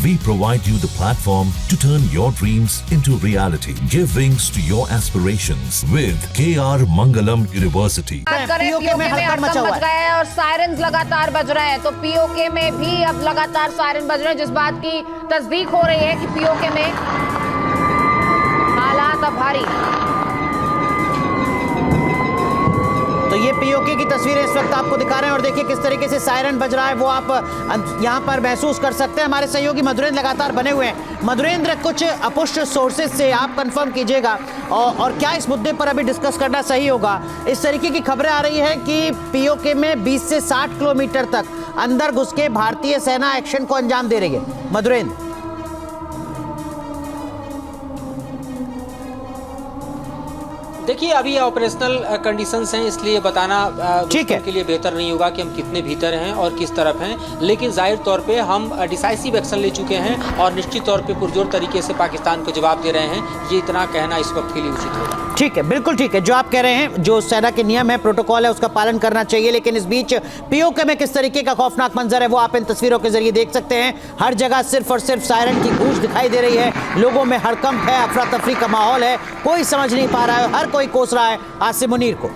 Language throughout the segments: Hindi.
We provide you the platform to turn your dreams into reality. Give wings to your aspirations with KR Mangalam University. बात करें पीओके में हड़कंप मच गया है और सायरन्स लगातार बज रहे हैं, तो पीओके में भी अब लगातार सायरन बज रहे हैं, जिस बात की तस्दीक हो रही है कि पीओके में हालात अब भारी। तो ये पीओके की तस्वीरें इस वक्त आपको दिखा रहे हैं और देखिए किस तरीके से सायरन बज रहा है, वो आप यहाँ पर महसूस कर सकते हैं। हमारे सहयोगी मधुरेंद्र लगातार बने हुए हैं। मधुरेंद्र, कुछ अपुष्ट सोर्सेज से आप कंफर्म कीजिएगा और क्या इस मुद्दे पर अभी डिस्कस करना सही होगा। इस तरीके की खबरें आ रही है कि पीओके में 20 से 60 किलोमीटर तक अंदर घुस के भारतीय सेना एक्शन को अंजाम दे रही है। मधुरेंद्र, देखिए, अभी ऑपरेशनल कंडीशंस हैं, इसलिए बताना के लिए बेहतर नहीं होगा कि हम कितने भीतर हैं और किस तरफ हैं, लेकिन जाहिर तौर पे हम डिसाइसिव एक्शन ले चुके हैं और निश्चित तौर पे पुरजोर तरीके से पाकिस्तान को जवाब दे रहे हैं। ये इतना कहना इस वक्त के लिए उचित होगा। ठीक है, बिल्कुल ठीक है जो आप कह रहे हैं। जो सेना के नियम है, प्रोटोकॉल है, उसका पालन करना चाहिए, लेकिन इस बीच पीओके में किस तरीके का खौफनाक मंजर है वो आप इन तस्वीरों के जरिए देख सकते हैं। हर जगह सिर्फ और सिर्फ सायरन की गूंज दिखाई दे रही है, लोगों में हड़कंप है, अफरा तफरी का माहौल है, कोई समझ नहीं पा रहा है, हर कोई कोस रहा है आसिम मुनीर को।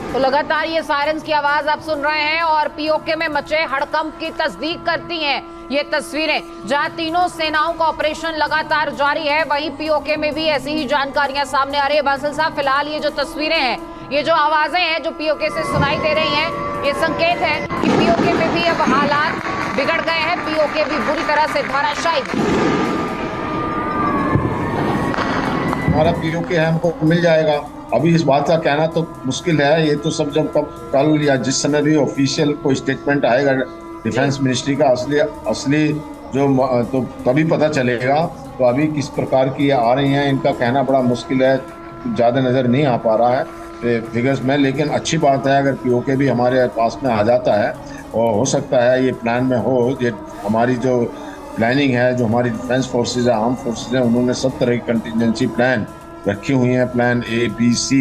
तो लगातार ये सायरन्स की आवाज आप सुन रहे हैं और पीओके में मचे हड़कंप की तस्दीक करती हैं ये तस्वीरें, जहां तीनों सेनाओं का ऑपरेशन लगातार जारी है। वहीं पीओके में भी ऐसी ही जानकारियां सामने आ रही है। बासिल साहब, फिलहाल ये जो तस्वीरें हैं, ये जो आवाजें हैं जो पीओके से सुनाई दे रही हैं, ये संकेत है कि पीओके में भी अब हालात बिगड़ गए हैं, पीओके भी बुरी तरह से धराशायी। हमारा पीओके है, हमको मिल जाएगा। अभी इस बात का कहना तो मुश्किल है। ये तो सब जब कल या जिस समय भी ऑफिशियल कोई स्टेटमेंट आएगा डिफेंस मिनिस्ट्री का असली जो तो तभी पता चलेगा। तो अभी किस प्रकार की आ रही हैं, इनका कहना बड़ा मुश्किल है, ज़्यादा नज़र नहीं आ पा रहा है फिगर्स में। लेकिन अच्छी बात है अगर पीओके भी हमारे पास में आ जाता है, और हो सकता है ये प्लान में हो। ये हमारी जो प्लानिंग है, जो हमारी डिफेंस फोर्सेज है, आर्म फोर्सेज है, उन्होंने सब तरह की कंटिजेंसी प्लान रखी हुई हैं, प्लान A, B, C।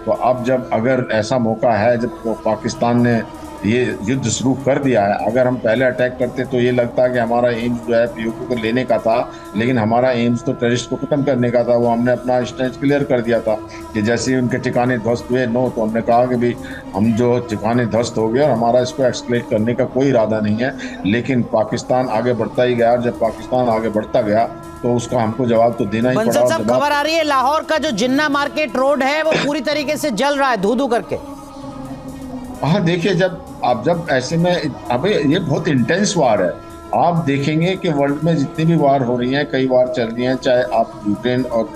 तो अब जब अगर ऐसा मौका है, जब तो पाकिस्तान ने ये युद्ध शुरू कर दिया है, अगर हम पहले अटैक करते तो ये लगता है कि हमारा एम्स जो है पीओके को लेने का था, लेकिन हमारा एम्स तो टेररिस्ट को खत्म करने का था। वो हमने अपना स्टैंड क्लियर कर दिया था कि जैसे ही उनके ठिकाने ध्वस्त हुए तो हमने कहा कि भाई हम जो ठिकाने ध्वस्त हो गए और हमारा इसको एक्सक्लेट करने का कोई इरादा नहीं है। लेकिन पाकिस्तान आगे बढ़ता ही गया, और जब पाकिस्तान आगे बढ़ता गया तो उसका हमको जवाब तो देना ही पड़ा। साहब, खबर आ रही है लाहौर का जो जिन्ना मार्केट रोड है वो पूरी तरीके से जल रहा है, धू-धू करके। हाँ, देखिए, जब ऐसे में अभी ये बहुत इंटेंस वार है। आप देखेंगे कि वर्ल्ड में जितनी भी वार हो रही हैं, कई वार चल रही हैं, चाहे आप यूक्रेन और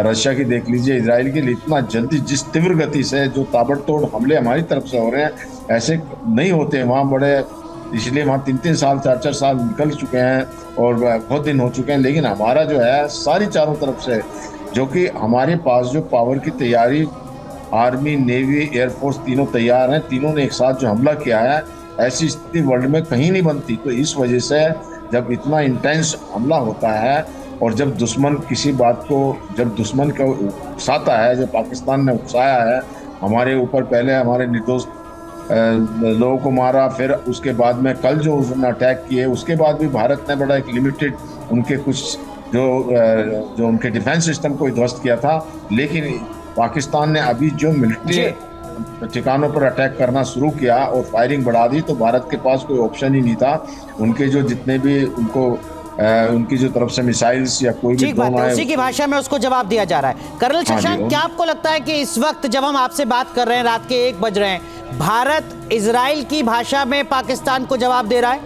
रशिया की देख लीजिए, इजराइल की, इतना जल्दी जिस तीव्र गति से जो ताबड़तोड़ हमले हमारी तरफ से हो रहे हैं, ऐसे नहीं होते वहाँ बड़े। इसलिए वहाँ 3-3 साल 4-4 साल निकल चुके हैं और बहुत दिन हो चुके हैं। लेकिन हमारा जो है सारी चारों तरफ से, जो कि हमारे पास जो पावर की तैयारी, आर्मी, नेवी, एयरफोर्स तीनों तैयार हैं, तीनों ने एक साथ जो हमला किया है, ऐसी स्थिति वर्ल्ड में कहीं नहीं बनती। तो इस वजह से जब इतना इंटेंस हमला होता है और जब दुश्मन किसी बात को, जब दुश्मन को उकसाता है, जो पाकिस्तान ने उकसाया है हमारे ऊपर, पहले हमारे निर्दोष लोगों को मारा, फिर उसके बाद में कल जो उसने अटैक किए, उसके बाद भी भारत ने बड़ा एक लिमिटेड उनके कुछ जो उनके डिफेंस सिस्टम को ध्वस्त किया था। लेकिन पाकिस्तान ने अभी जो मिलिट्री ठिकानों पर अटैक करना शुरू किया और फायरिंग बढ़ा दी, तो भारत के पास कोई ऑप्शन ही नहीं था। उनके जो जितने भी उनकी जो तरफ से मिसाइल्स या कोई भी ड्रोन आए, उसी की भाषा में उसको जवाब दिया जा रहा है। कर्नल शशांक, क्या आपको लगता है कि इस वक्त जब हम आपसे बात कर रहे हैं, रात के 1 बज रहे हैं, भारत इजराइल की भाषा में पाकिस्तान को जवाब दे रहा है?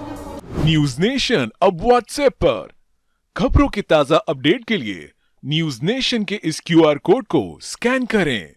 न्यूज नेशन अब व्हाट्सएप पर खबरों की ताजा अपडेट के लिए न्यूज नेशन के इस QR कोड को स्कैन करें।